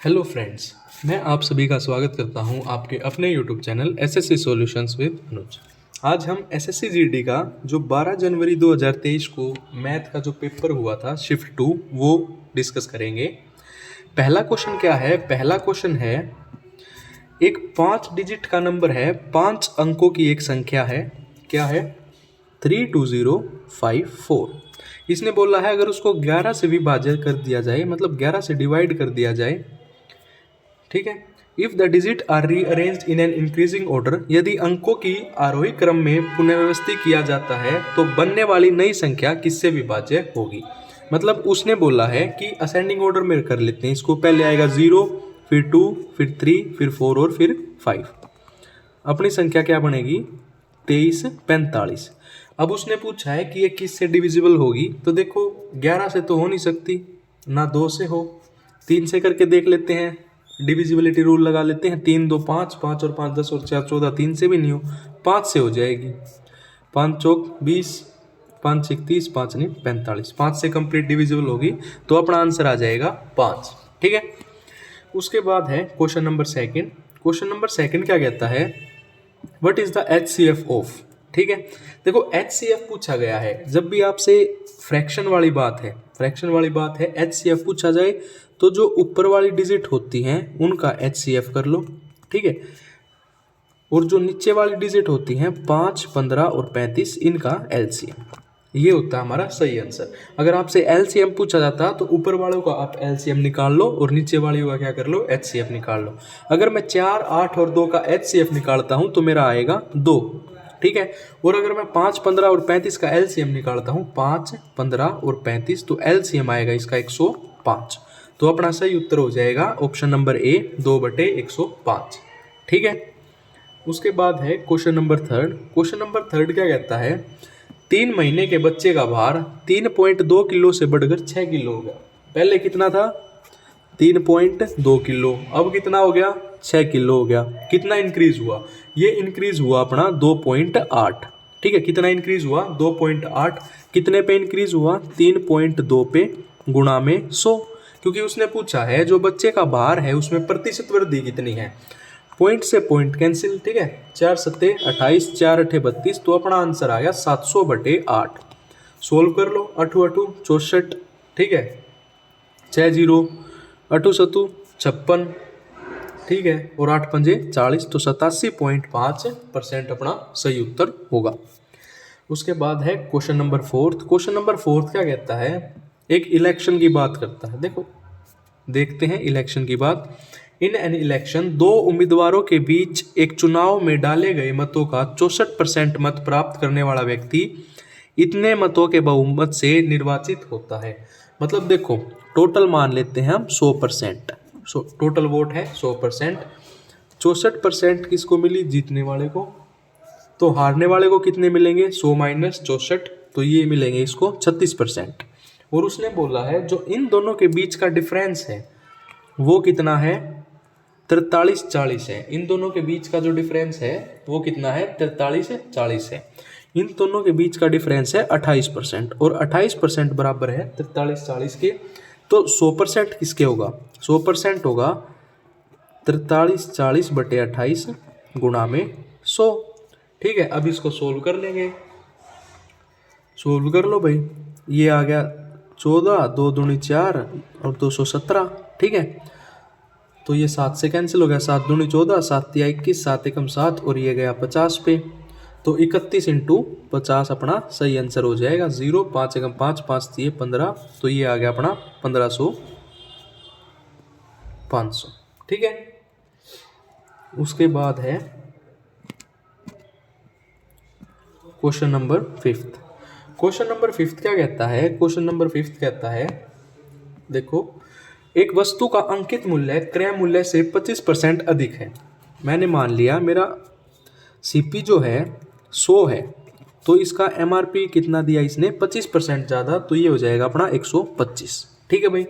Hello friends, मैं आप सभी का स्वागत करता हूं आपके अपने YouTube channel SSC solutions with Anuj. आज हम एसएससी जीडी का जो 12 जनवरी 2023 को मैथ का जो पेपर हुआ था शिफ्ट 2 वो डिस्कस करेंगे। पहला क्वेश्चन क्या है? पहला क्वेश्चन है, एक 5 डिजिट का नंबर है, 5 अंकों की एक संख्या है, क्या है? 32054। इसने बोला है अगर उसको 11 से विभाजित कर दिया जाए, मतलब 11 से डिवाइड कर दिया जाए, ठीक है। If the digit are rearranged in an increasing order, यदि अंकों की आरोही क्रम में पुनर्व्यवस्थित किया जाता है तो बनने वाली नई संख्या किससे विभाज्य होगी? मतलब उसने बोला है कि असेंडिंग ऑर्डर में कर लेते हैं इसको। पहले आएगा 0, फिर 2, फिर 3, फिर 4 और फिर 5। अपनी संख्या क्या बनेगी? 2345। अब उसने पूछा है कि ये किससे डिविजिबल होगी, तो देखो 11 से तो हो नहीं सकती, ना 2 से हो, 3 से करके देख लेते हैं, डिविजिबिलिटी रूल लगा लेते हैं। 3 2 5, 5 और 5 10 और 4 14, 3 से भी नहीं हो, 5 से हो जाएगी। 5 चौक 20, 5 31, 5 नहीं 45, 5 से कंप्लीट डिविजिबल होगी, तो अपना आंसर आ जाएगा 5। ठीक है। उसके बाद है question number second. Question number second क्या कहता है? What is the HCF of? ठीक है, देखो HCF पूछा गया है। जब भी आपसे फ्रैक्शन वाली बात है, HCF पूछा जाए तो जो ऊपर वाली डिजिट होती हैं उनका HCF कर लो, ठीक है। और जो नीचे वाली डिजिट होती हैं 5, 15 और 35, इनका LCM। ये होता है हमारा सही आंसर। अगर आपसे LCM पूछा जाता तो ऊपर वालों का आप LCM निकाल लो और नीचे वालों का क्या कर लो? HCF निकाल लो। अगर मैं 4, 8 और 2 का HCF निकालता हूँ तो मेरा आएगा 2, ठीक है। और अगर मैं 5, 15 और 35 का LCM निकालता हूँ, 5, 15 और 35, तो LCM आएगा इसका 105। तो अपना सही उत्तर हो जाएगा ऑप्शन नंबर ए, 2/105। ठीक है। उसके बाद है question number third. Question number third क्या कहता है? 3 महीने के बच्चे का भार 3.2 किलो से बढ़कर 6 किलो हो गया। पहले कितना था? 3.2 किलो, अब कितना हो गया? 6 किलो हो गया। कितना इंक्रीज हुआ? ये इंक्रीज हुआ अपना 2.8। ठीक है, कितना इंक्रीज हुआ? 2.8। कितने पे इंक्रीज हुआ? 3.2 पे गुणा में 100, क्योंकि उसने पूछा है जो बच्चे का भार है उसमें प्रतिशत वृद्धि कितनी है। पॉइंट से पॉइंट कैंसिल, ठीक है। 4 सत्ते 28, 4 अठे 32, तो अपना आंसर आ गया 700/8। सोल्व कर लो। 8 8 64, ठीक है। 6 0, 8 7 56, ठीक है। और 8 पंजे 40, तो 87.5% अपना सही उत्तर होगा। उसके बाद है question number fourth. Question number fourth क्या कहता है? एक इलेक्शन की बात करता है। देखो देखते हैं इलेक्शन की बात। इन एन इलेक्शन, 2 उम्मीदवारों के बीच एक चुनाव में डाले गए मतों का 64% मत प्राप्त करने वाला व्यक्ति इतने मतों के बहुमत से निर्वाचित होता है। मतलब देखो टोटल मान लेते हैं हम 100%, टोटल वोट है 100%। 64% किसको मिली? जीतने वाले को। तो हारने वाले को कितने मिलेंगे? 100 - 64, तो ये मिलेंगे इसको 36%। और उसने बोला है जो इन दोनों के बीच का डिफरेंस है वो कितना है? 43-40 है। इन दोनों के बीच का जो डिफरेंस है वो कितना है? 43-40 है। इन दोनों के बीच का डिफरेंस है 28%, और 28% बराबर है 43-40 के। तो 100% किसके होगा? 100% होगा 43-40/28 गुणा में 100। ठीक है, अब इसको सोल्व कर लेंगे। सोल्व कर लो भाई। ये आ गया 14, 2 दूनी 4 और 217, ठीक है। तो ये 7 से कैंसिल हो गया, 7 दूनी 14, 7 तिया 21, 7 एकम 7, और ये गया 50 पे। तो 31 × 50 अपना सही आंसर हो जाएगा। 0, 5 एकम 5, 5 तिये 15, तो ये आ गया अपना 1500 500, ठीक है। उसके बाद है question number fifth. Question number fifth क्या कहता है? क्वेश्चन नंबर फिफ्थ कहता है, देखो एक वस्तु का अंकित मूल्य क्रय मूल्य से 25% अधिक है। मैंने मान लिया मेरा CP जो है 100 है, तो इसका MRP कितना दिया इसने? 25% ज़्यादा, तो ये हो जाएगा अपना 125। ठीक है भाई।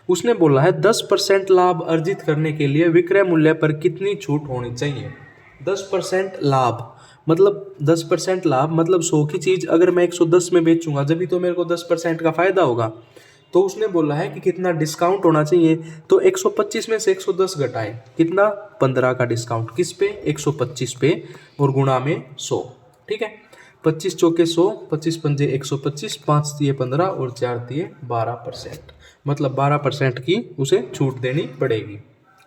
उसने बोला है 10% लाभ अर्जित करने के लिए विक्रय मूल्य पर कितनी छूट होनी चाहिए? 10% लाभ मतलब 10% लाभ मतलब 100 की चीज़ अगर मैं 110 में बेचूंगा जब भी तो मेरे को 10% का फायदा होगा। तो उसने बोला है कि कितना डिस्काउंट होना चाहिए, तो 125 में से 110 घटाएं, कितना 15 का डिस्काउंट किस पे, 125 पे, और गुणा में 100। ठीक है, 25 चौके 100, 25 पंजे 125, 5 दिए 15 और 4 दिए 12%, मतलब 12% की उसे छूट देनी पड़ेगी।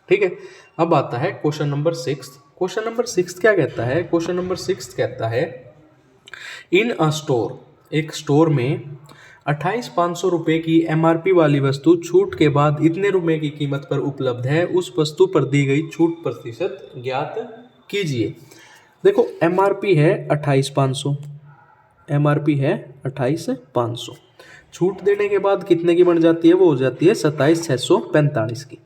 ठीक है, अब आता है क्वेश्चन नंबर 6। क्वेश्चन नंबर 6 क्या कहता है, क्वेश्चन नंबर 6 कहता है इन अ स्टोर, एक स्टोर में 28,500 रुपये की एमआरपी वाली वस्तु छूट के बाद इतने रुपए की कीमत पर उपलब्ध है, उस वस्तु पर दी गई छूट प्रतिशत ज्ञात कीजिए। देखो एमआरपी है 28,500, एमआरपी है 28,500, छूट देने के बाद कितने की बन जाती है, वो हो जाती है 27,645 की।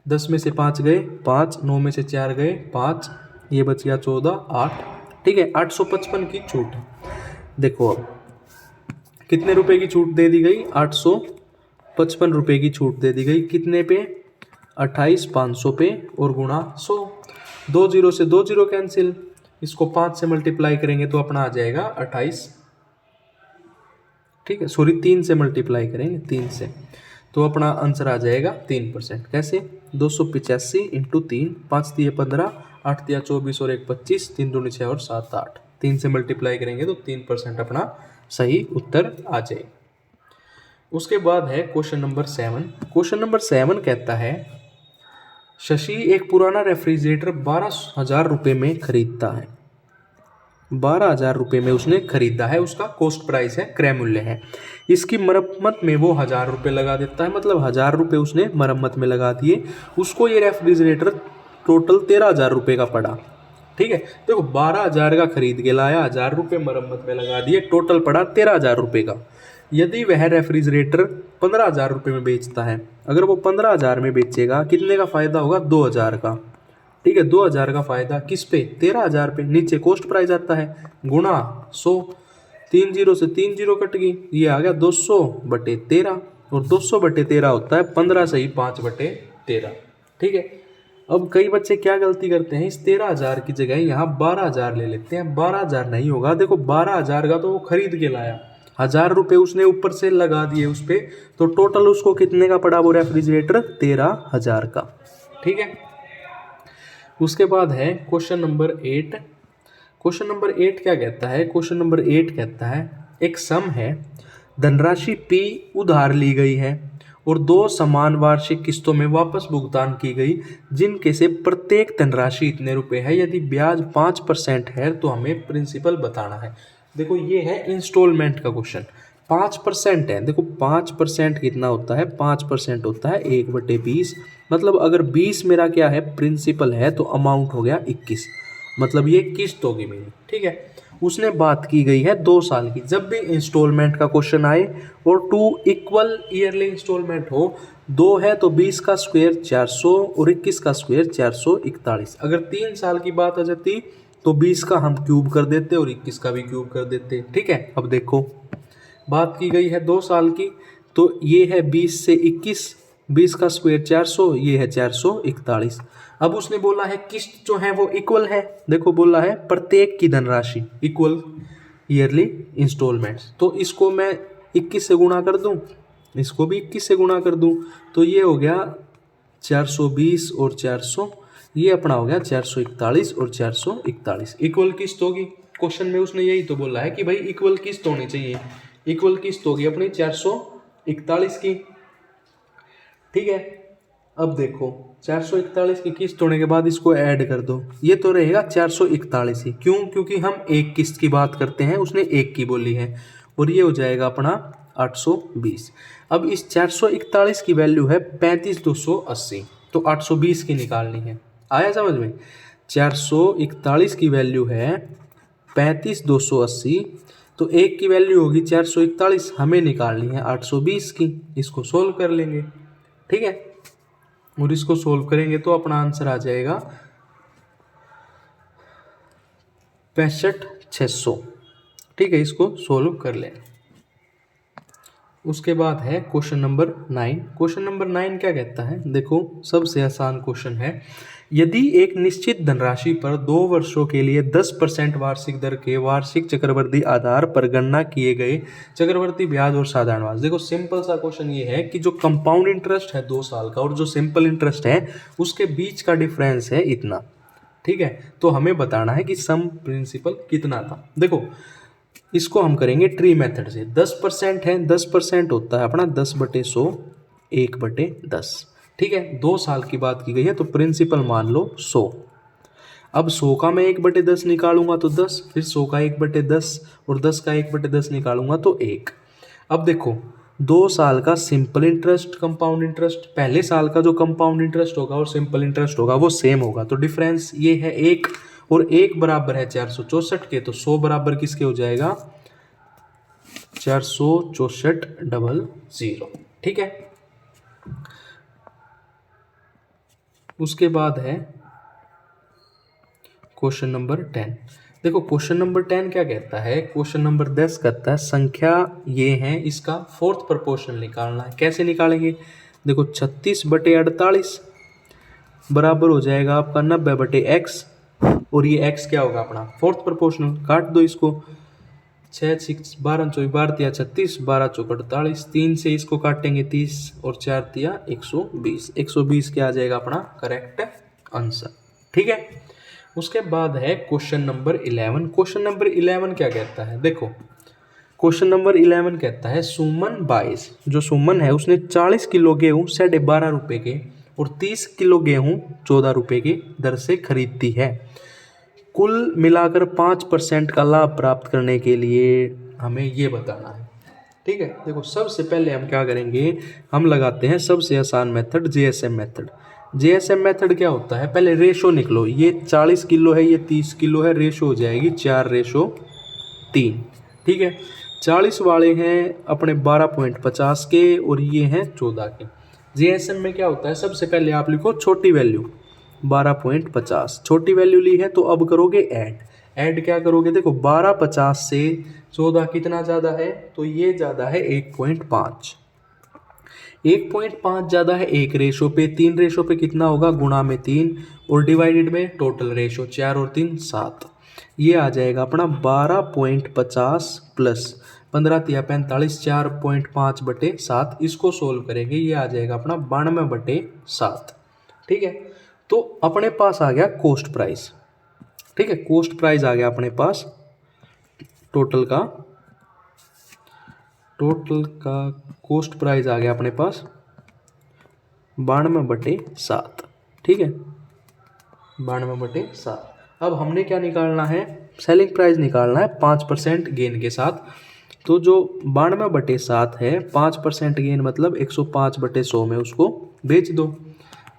10 में से 5 गए 5, 9 में से 4 गए 5, ये बच गया 14, 8। ठीक है, 855 की छूट है। देखो अब कितने रुपए की छूट दे दी गई, 855 रुपए की छूट दे दी गई, कितने पे, 28,500 पे, और गुणा 100। 2 जीरो से 2 जीरो कैंसिल, इसको 5 से मल्टीप्लाई करेंगे तो अपना आ जाएगा 28। ठीक है, सॉरी 3 से मल्टीप्लाई करेंगे, 3 से, तो अपना आंसर आ जाएगा 3%। कैसे, 285 इंटू 3, 5 दिए 15, 8 दिया 24 और 1 25, 3 दूनी 6 और 7 8, 3 से मल्टीप्लाई करेंगे तो 3% अपना सही उत्तर आ जाए। उसके बाद है क्वेश्चन नंबर 7। क्वेश्चन नंबर 7 कहता है शशि एक पुराना रेफ्रिजरेटर 12,000 रुपये में खरीदता है, 12,000 रुपये में उसने खरीदा है, उसका कॉस्ट प्राइस है, क्रय मूल्य है। इसकी मरम्मत में वो 1,000 रुपये लगा देता है, मतलब 1,000 रुपये उसने मरम्मत में लगा दिए, उसको ये रेफ्रिजरेटर टोटल 13,000 रुपये का पड़ा। ठीक है, देखो 12,000 का खरीद के लाया, 1,000 रुपये मरम्मत में लगा दिए, टोटल पड़ा 13,000 रुपये का। यदि वह रेफ्रिजरेटर 15,000 रुपये में बेचता है, अगर वो 15,000 में बेचेगा, कितने का फायदा होगा, 2,000 का। ठीक है, 2,000 का फायदा किस पे, 13,000 पे, नीचे कॉस्ट प्राइस आता है, गुणा 100, 3 जीरो से 3 जीरो कट गई, ये आ गया 200 बटे 13, और 200 बटे 13 होता है 15 सही 5 बटे 13। ठीक है, अब कई बच्चे क्या गलती करते हैं, इस 13,000 की जगह यहाँ 12,000 ले लेते हैं। 12,000 नहीं होगा, देखो 12,000 का तो वो खरीद के लाया, 1,000 रुपये उसने ऊपर से लगा दिए उस पर, तो टोटल उसको कितने का पड़ा वो रेफ्रिजरेटर, 13,000 का। ठीक है, उसके बाद है क्वेश्चन नंबर 8। क्वेश्चन नंबर 8 क्या कहता है, क्वेश्चन नंबर 8 कहता है एक सम है, धनराशि P उधार ली गई है और 2 समान वार्षिक किस्तों में वापस भुगतान की गई, जिनके से प्रत्येक धनराशि इतने रुपए है। यदि ब्याज 5% है तो हमें प्रिंसिपल बताना है। देखो ये है इंस्टॉलमेंट का क्वेश्चन, 5% है। देखो 5% कितना होता है, 5% होता है 1/20, मतलब अगर 20 मेरा क्या है, प्रिंसिपल है, तो अमाउंट हो गया 21, मतलब ये किस्त होगी मेरी। ठीक है, उसने बात की गई है 2 साल की। जब भी इंस्टॉलमेंट का क्वेश्चन आए और 2 इक्वल ईयरली इंस्टॉलमेंट हो, 2 है तो 20 का स्क्वायर 400 और 21 का स्क्वायर 441। अगर 3 साल की बात आ जाती तो 20 का हम क्यूब कर देते और 21 का भी क्यूब कर देते। ठीक है, अब देखो बात की गई है 2 साल की, तो ये है 20 से 21, 20 का स्क्वायर 400, ये है 441। अब उसने बोला है किस्त जो है वो इक्वल है, देखो बोला है प्रत्येक की धनराशि इक्वल ईयरली इंस्टॉलमेंट्स, तो इसको मैं 21 से गुणा कर दूं, इसको भी 21 से गुणा कर दूं, तो ये हो गया 420 और 400, ये अपना हो गया 441 और 441 इक्वल किस्त होगी। क्वेश्चन में उसने यही तो बोला है कि भाई इक्वल किस्त होनी चाहिए, इक्वल किस्त होगी अपनी 441 की। ठीक है, अब देखो 441 की किस्त होने के बाद इसको ऐड कर दो, ये तो रहेगा 441 ही, क्यों, क्योंकि हम एक किस्त की बात करते हैं, उसने एक की बोली है, और ये हो जाएगा अपना 820। अब इस 441 की वैल्यू है 35,280, तो 820 की निकालनी है। आया समझ में, 441 की वैल्यू है 35,280, तो एक की वैल्यू होगी 441, हमें निकालनी है 820 की। इसको सोल्व कर लेंगे। ठीक है, और इसको सोल्व करेंगे तो अपना आंसर आ जाएगा 65,600। ठीक है, इसको सोल्व कर लें। उसके बाद है क्वेश्चन नंबर 9। क्वेश्चन नंबर 9 क्या कहता है, देखो सबसे आसान क्वेश्चन है। यदि एक निश्चित धनराशि पर 2 वर्षों के लिए 10% वार्षिक दर के वार्षिक चक्रवृद्धि आधार पर गणना किए गए चक्रवृद्धि ब्याज और साधारण ब्याज, देखो सिंपल सा क्वेश्चन ये है कि जो कंपाउंड इंटरेस्ट है 2 साल का और जो सिंपल इंटरेस्ट है उसके बीच का डिफरेंस है इतना, ठीक है। तो हमें बताना है कि सम प्रिंसिपल कितना था। देखो इसको हम करेंगे ट्री मेथड से। 10% है, 10% होता है अपना 10/100 1/10, ठीक है। 2 साल की बात की गई है तो प्रिंसिपल मान लो 100। अब 100 का मैं 1/10 निकालूंगा तो 10, फिर 100 का 1/10 और 10 का 1/10 निकालूंगा तो 1। अब देखो 2 साल का सिंपल इंटरेस्ट कंपाउंड इंटरेस्ट, पहले साल का जो कंपाउंड इंटरेस्ट होगा और सिंपल इंटरेस्ट होगा वो सेम होगा, तो डिफरेंस ये है 1 और 1 बराबर है 464 के, तो 100 बराबर किसके हो जाएगा 464,00, ठीक है। उसके बाद है क्वेश्चन नंबर 10। देखो क्वेश्चन नंबर 10 क्या कहता है, क्वेश्चन नंबर 10 कहता है संख्या ये है इसका 4th प्रोपोर्शनल निकालना है। कैसे निकालेंगे, देखो 36/48 बराबर हो जाएगा आपका 90/x, और ये x क्या होगा अपना 4th प्रोपोर्शनल। काट दो इसको, 6 6 12 24 12 तिया 36 12 चौक 48, 3 से इसको काटेंगे 30 और 4 तिया 120, 120 क्या आ जाएगा अपना करेक्ट आंसर, ठीक है। उसके बाद है क्वेश्चन नंबर 11। क्वेश्चन नंबर 11 क्या कहता है, देखो क्वेश्चन नंबर 11 कहता है सुमन 22, जो सुमन है उसने 40 किलो गेहूँ 12.5 रुपये के और 30 किलो गेहूँ 14 रुपये की दर से खरीदती है। कुल मिलाकर 5% का लाभ प्राप्त करने के लिए हमें ये बताना है, ठीक है। देखो सबसे पहले हम क्या करेंगे, हम लगाते हैं सबसे आसान method JSM method. JSM method क्या होता है, पहले रेशो निकलो, ये 40 किलो है ये 30 किलो है, रेशो हो जाएगी 4:3, ठीक है। 40 वाले हैं अपने 12.50 के और ये हैं 14 के। जेएसएम में क्या होता है, सबसे पहले आप लिखो छोटी वैल्यू 12.50, छोटी वैल्यू ली है तो अब करोगे ऐड क्या करोगे, देखो 12.50 से 14 कितना ज़्यादा है, तो ये ज़्यादा है 1.5, 1.5 ज़्यादा है 1 रेशो पे, 3 रेशो पे कितना होगा गुणा में 3 और डिवाइडेड में टोटल रेशो 4 और 3 7, ये आ जाएगा अपना 12.50 प्लस 15 तिया 45, 4.5/7, इसको सोल्व करेंगे ये आ जाएगा अपना 92/7, ठीक है। तो अपने पास आ गया कॉस्ट प्राइस, ठीक है, कॉस्ट प्राइस आ गया अपने पास टोटल का कॉस्ट प्राइस आ गया अपने पास 92/7, ठीक है, 92/7। अब हमने क्या निकालना है, सेलिंग प्राइस निकालना है 5% गेन के साथ। तो जो 92/7 है 5% गेन मतलब 105/100 में उसको बेच दो।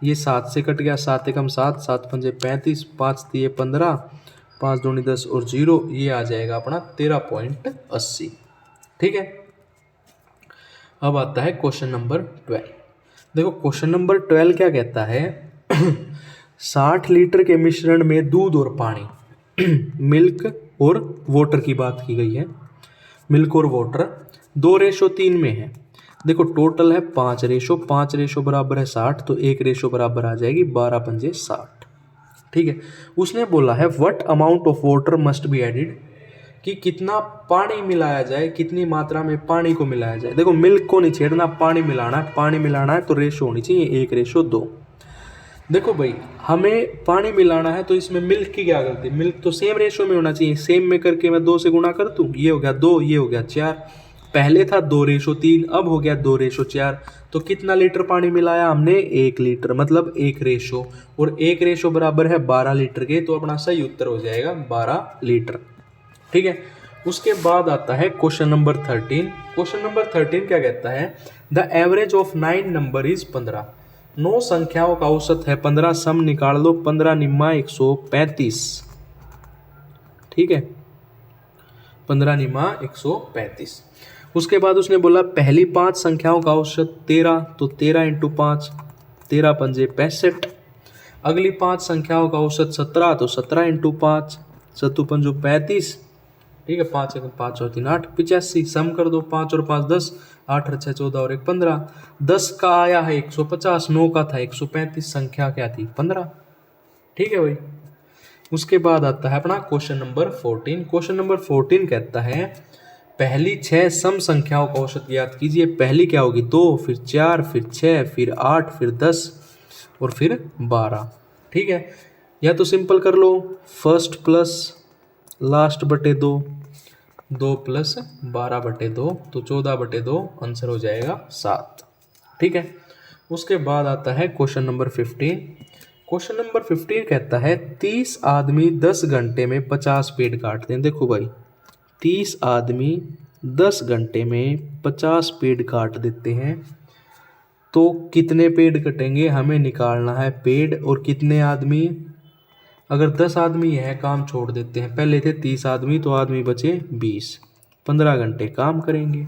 ये 7 से कट गया, 7 एकम 7, 7 पंजे 35, 5 तिये 15, 5 दूनी 10 और 0, ये आ जाएगा अपना 13.80, ठीक है। अब आता है क्वेश्चन नंबर 12। देखो क्वेश्चन नंबर 12 क्या कहता है 60 लीटर के मिश्रण में दूध और पानी मिल्क और वाटर की बात की गई है, मिल्क और वाटर 2:3 में है। देखो टोटल है 5 रेशो, 5 रेशो बराबर है 60, तो 1 रेशो बराबर आ जाएगी 12 पंजे 60, ठीक है। उसने बोला है what amount of water must be added, कि कितना पानी मिलाया जाए, कितनी मात्रा में पानी को मिलाया जाए। देखो मिल्क को नहीं छेड़ना, पानी मिलाना है, पानी मिलाना है तो रेशो होनी चाहिए 1:2। देखो भाई हमें पानी मिलाना है तो इसमें मिल्क की क्या गलती, मिल्क तो सेम रेशो में होना चाहिए, सेम में करके मैं 2 से गुणा कर दूँ, ये हो गया 2, ये हो गया 4, पहले था 2:3, अब हो गया 2:4, तो कितना लीटर पानी मिलाया हमने 1 लीटर, मतलब 1 रेशो, और 1 रेशो बराबर है 12 लीटर के, तो अपना सही उत्तर हो जाएगा 12 लीटर, ठीक है। उसके बाद आता है क्वेश्चन नंबर 13। क्वेश्चन नंबर 13 क्या कहता है the average of 9 number is 15, 9 संख्याओं का औसत है 15, सम निकाल लो 15 निम्मा 135, ठीक है, 15 निम्मा 135। उसके बाद उसने बोला पहली 5 संख्याओं का औसत 13, तो 13 × 5 13 पंजे 65, अगली 5 संख्याओं का औसत 17, तो 17 × 5 7 पंजो 35, ठीक है, 5 1 5 और 3 8, 85। सम कर दो, 5 और 5 10, 8 और 6 14 और 1 15। 10 का आया है 150, 9 का था 135, संख्या क्या थी 15। ठीक है भाई। उसके बाद आता है अपना क्वेश्चन नंबर 14। क्वेश्चन नंबर 14 कहता है पहली 6 सम संख्याओं का औसत ज्ञात कीजिए। पहली क्या होगी 2, फिर 4, फिर 6, फिर 8, फिर 10 और फिर 12। ठीक है, या तो सिंपल कर लो, फर्स्ट प्लस लास्ट बटे 2, 2 प्लस 12 बटे 2, तो 14 बटे 2, आंसर हो जाएगा 7। ठीक है। उसके बाद आता है क्वेश्चन नंबर 15। क्वेश्चन नंबर 15 कहता है 30 आदमी 10 घंटे में 50 पेड़ काटते हैं। देखो भाई, 30 आदमी 10 घंटे में 50 पेड़ काट देते हैं, तो कितने पेड़ कटेंगे हमें निकालना है। पेड़ और कितने आदमी, अगर 10 आदमी है काम छोड़ देते हैं, पहले थे 30 आदमी तो आदमी बचे 20, 15 घंटे काम करेंगे।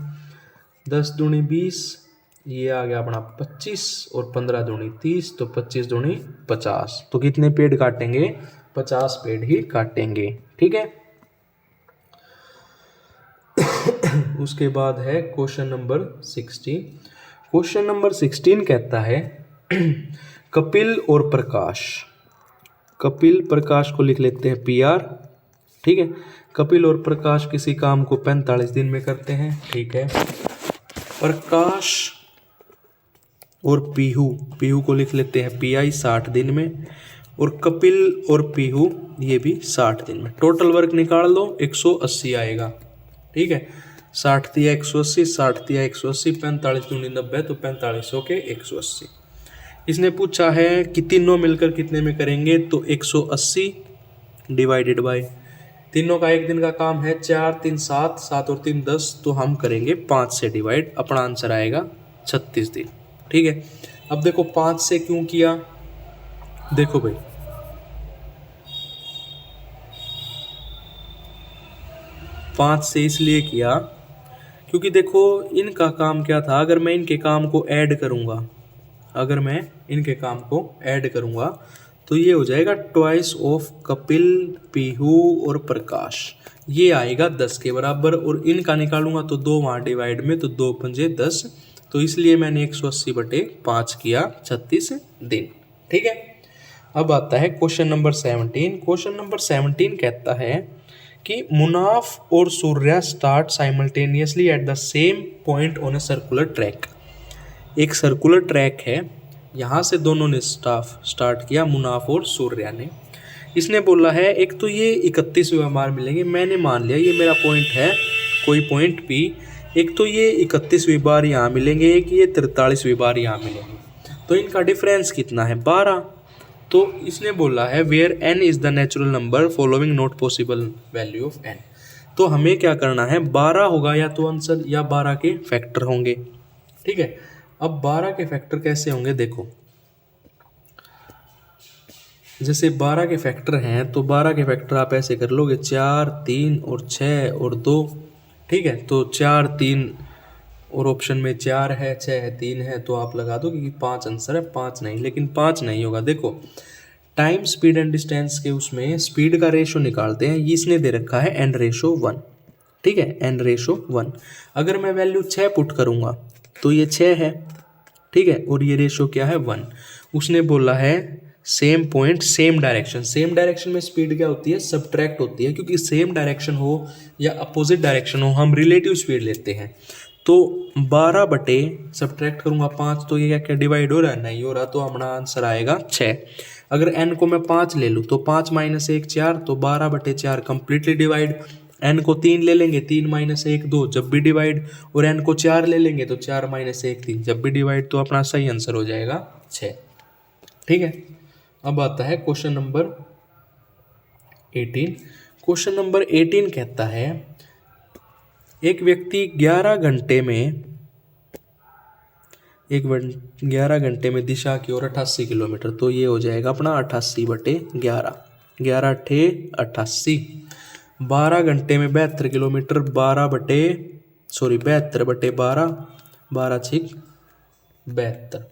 10 दूनी 20, ये आ गया अपना 25 और 15 दूनी 30, तो 25 दूनी 50। तो कितने पेड़ काटेंगे 50 पेड़ ही काटेंगे। ठीक है। उसके बाद है क्वेश्चन नंबर 16। क्वेश्चन नंबर 16 कहता है कपिल और प्रकाश, कपिल प्रकाश को लिख लेते हैं PR। ठीक है, कपिल और प्रकाश किसी काम को 45 दिन में करते हैं। ठीक है, प्रकाश और पीहू, पीहू को लिख लेते हैं PI 60 दिन में, और कपिल और पीहू ये भी 60 दिन में। टोटल वर्क निकाल लो 180 आएगा। ठीक है, 60 दिया 180, 60 दिया 180, 45 दूनी 90, तो 45 के 180। इसने पूछा है कि तीनों मिलकर कितने में करेंगे, तो 180 डिवाइडेड बाय, तीनों का एक दिन का काम है 4 3 7, 7 और 3 10, तो हम करेंगे 5 से डिवाइड, अपना आंसर आएगा 36 दिन। ठीक है। अब देखो 5 से क्यों किया, देखो भाई 5 से इसलिए किया क्योंकि देखो इनका काम क्या था, अगर मैं इनके काम को ऐड करूंगा, अगर मैं इनके काम को ऐड करूंगा तो ये हो जाएगा ट्वाइस ऑफ कपिल, पीहू और प्रकाश, ये आएगा 10 के बराबर। और इनका निकालूंगा तो 2 वहाँ डिवाइड में, तो 2 पंजे 10, तो इसलिए मैंने 180 बटे 5 किया 36 दिन। ठीक है। अब आता है क्वेश्चन नंबर 17। क्वेश्चन नंबर 17 कहता है कि मुनाफ और Surya start simultaneously at the same point on a circular track. एक सर्कुलर ट्रैक है, यहाँ से दोनों ने स्टार्ट किया, मुनाफ और सूर्या ने। इसने बोला है एक तो ये 31वें बार मिलेंगे, मैंने मान लिया ये मेरा पॉइंट है कोई पॉइंट P, एक तो ये 31वीं बार यहाँ मिलेंगे, एक ये 43वीं बार यहाँ मिलेंगे, तो इनका डिफरेंस कितना है 12। तो इसने बोला है where n is the natural number following not possible value of n। तो हमें क्या करना है, 12 होगा या तो आंसर, या 12 के फैक्टर होंगे। ठीक है। अब 12 के फैक्टर कैसे होंगे, देखो जैसे 12 के फैक्टर हैं, तो 12 के फैक्टर आप ऐसे कर लोगे 4 3 और 6 और 2। ठीक है, तो 4 3 और ऑप्शन में 4 है, 6 है, 3 है, तो आप लगा दो कि 5 आंसर है, 5 नहीं, लेकिन 5 नहीं होगा। देखो टाइम स्पीड एंड डिस्टेंस के उसमें स्पीड का रेशो निकालते हैं, इसने दे रखा है n/1। ठीक है, n/1। अगर मैं वैल्यू 6 पुट करूँगा तो ये 6 है। ठीक है, और ये रेशो क्या है 1। उसने बोला है same point same direction, same direction में स्पीड क्या होती है, सब्ट्रैक्ट होती है, क्योंकि सेम डायरेक्शन हो या अपोजिट डायरेक्शन हो हम रिलेटिव स्पीड लेते हैं। तो 12 बटे सब्ट्रैक्ट करूँगा 5, तो ये क्या क्या डिवाइड हो रहा है, नहीं हो रहा, तो हमारा आंसर आएगा 6। अगर n को मैं 5 ले लूँ तो 5 - 1 4, तो 12 बटे 4 कंप्लीटली डिवाइड। n को 3 ले लेंगे, 3 - 1 2, जब भी डिवाइड। और n को 4 ले लेंगे तो 4 - 1 3, जब भी डिवाइड, तो अपना सही आंसर हो जाएगा 6। ठीक है। अब आता है क्वेश्चन नंबर 18। क्वेश्चन नंबर 18 कहता है एक व्यक्ति 11 घंटे में दिशा की ओर 88 किलोमीटर, तो ये हो जाएगा अपना 88 बटे 11, 11 अट्ठे 88। 12 घंटे में 72 किलोमीटर, 72 बटे 12, 12 छिक 72।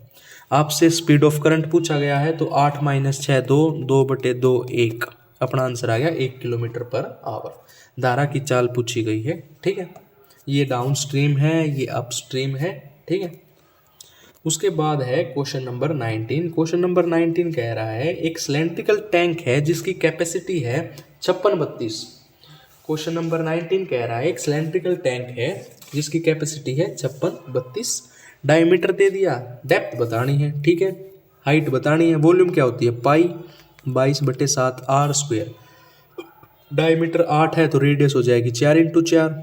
आपसे स्पीड ऑफ करंट पूछा गया है, तो 8 - 6 2, 2 बटे 2 1, अपना आंसर आ गया 1 किलोमीटर पर आवर। धारा की चाल पूछी गई है। ठीक है, ये डाउन स्ट्रीम है, ये अप स्ट्रीम है। ठीक है, उसके बाद है क्वेश्चन नंबर 19। क्वेश्चन नंबर 19 कह रहा है एक सिलेंड्रिकल टैंक है जिसकी कैपेसिटी है 5632। क्वेश्चन नंबर 19 कह रहा है एक सिलेंड्रिकल टैंक है जिसकी कैपेसिटी है 5632। डायमीटर दे दिया, डेप्थ बतानी है। ठीक है, हाइट बतानी है। वॉल्यूम क्या होती है, पाई 22/7 आर स्क्वेयर। डायमीटर 8 है तो रेडियस हो जाएगी 4x4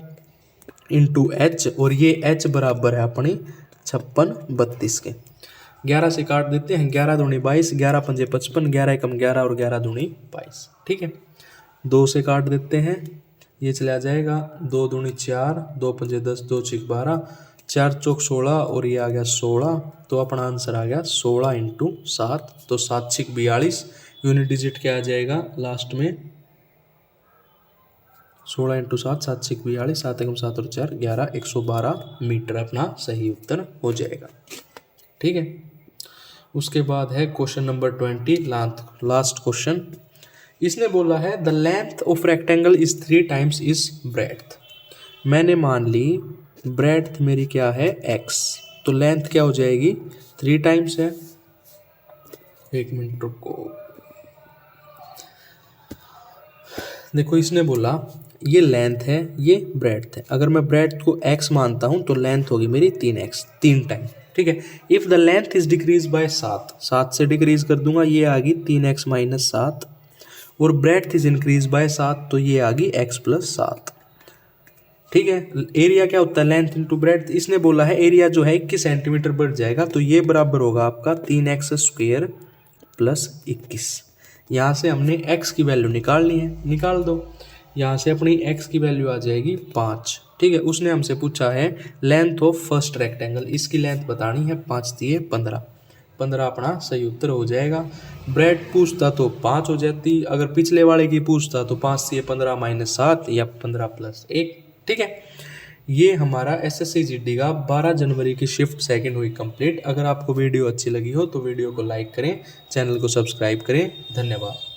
इंटू एच, और ये एच बराबर है अपनी 5632 के। 11 से काट देते हैं, 11 दूनी 22, 11 पंजे 55, 11 एकम 11 और 11 दूनी 22। ठीक है, 2 से काट देते हैं, ये चला जाएगा 2 दूनी 4, 2 पंजे 10, 2 6 12, 4 चौक 16 और ये आ गया 16। तो अपना आंसर आ गया 16 इंटू 7, तो 7 6 42। यूनिट डिजिट क्या आ जाएगा लास्ट में, 16 इंटू 7, 7 6 42, 7 एकम 7 और 4 11, 112 मीटर अपना सही उत्तर हो जाएगा। ठीक है, उसके बाद है क्वेश्चन नंबर 20, लास्ट क्वेश्चन। इसने बोला है the length of rectangle is 3 times is breadth. मैंने मान ली ब्रेड्थ मेरी क्या है x, तो लेंथ क्या हो जाएगी 3 टाइम्स है। एक मिनट रुको, देखो इसने बोला ये लेंथ है, ये ब्रेड्थ है। अगर मैं ब्रेड्थ को x मानता हूँ तो लेंथ होगी मेरी 3x, 3 टाइम। ठीक है, if the length is decrease by 7 से डिक्रीज कर दूंगा, ये आ गई 3x - 7, और ब्रेड्थ इज इंक्रीज बाय 7 तो ये आ गई x + 7। ठीक है, एरिया क्या होता है लेंथ इंटू ब्रेड्थ। इसने बोला है एरिया जो है 21 सेंटीमीटर बढ़ जाएगा, तो ये बराबर होगा आपका 3x² + 21। यहाँ से हमने x की वैल्यू निकाल ली है, निकाल दो। यहाँ से अपनी x की वैल्यू आ जाएगी 5। ठीक है, उसने हमसे पूछा है लेंथ ऑफ फर्स्ट रेक्टेंगल, इसकी लेंथ बतानी है, 5 × 15, 15 अपना सही उत्तर हो जाएगा। ब्रेड पूछता तो 5 हो जाती, अगर पिछले वाले की पूछता तो 5 × 15 - 7 या 15 + 1। ठीक है, ये हमारा SSC GD का 12 जनवरी की शिफ्ट सेकंड हुई कंप्लीट। अगर आपको वीडियो अच्छी लगी हो तो वीडियो को लाइक करें, चैनल को सब्सक्राइब करें। धन्यवाद।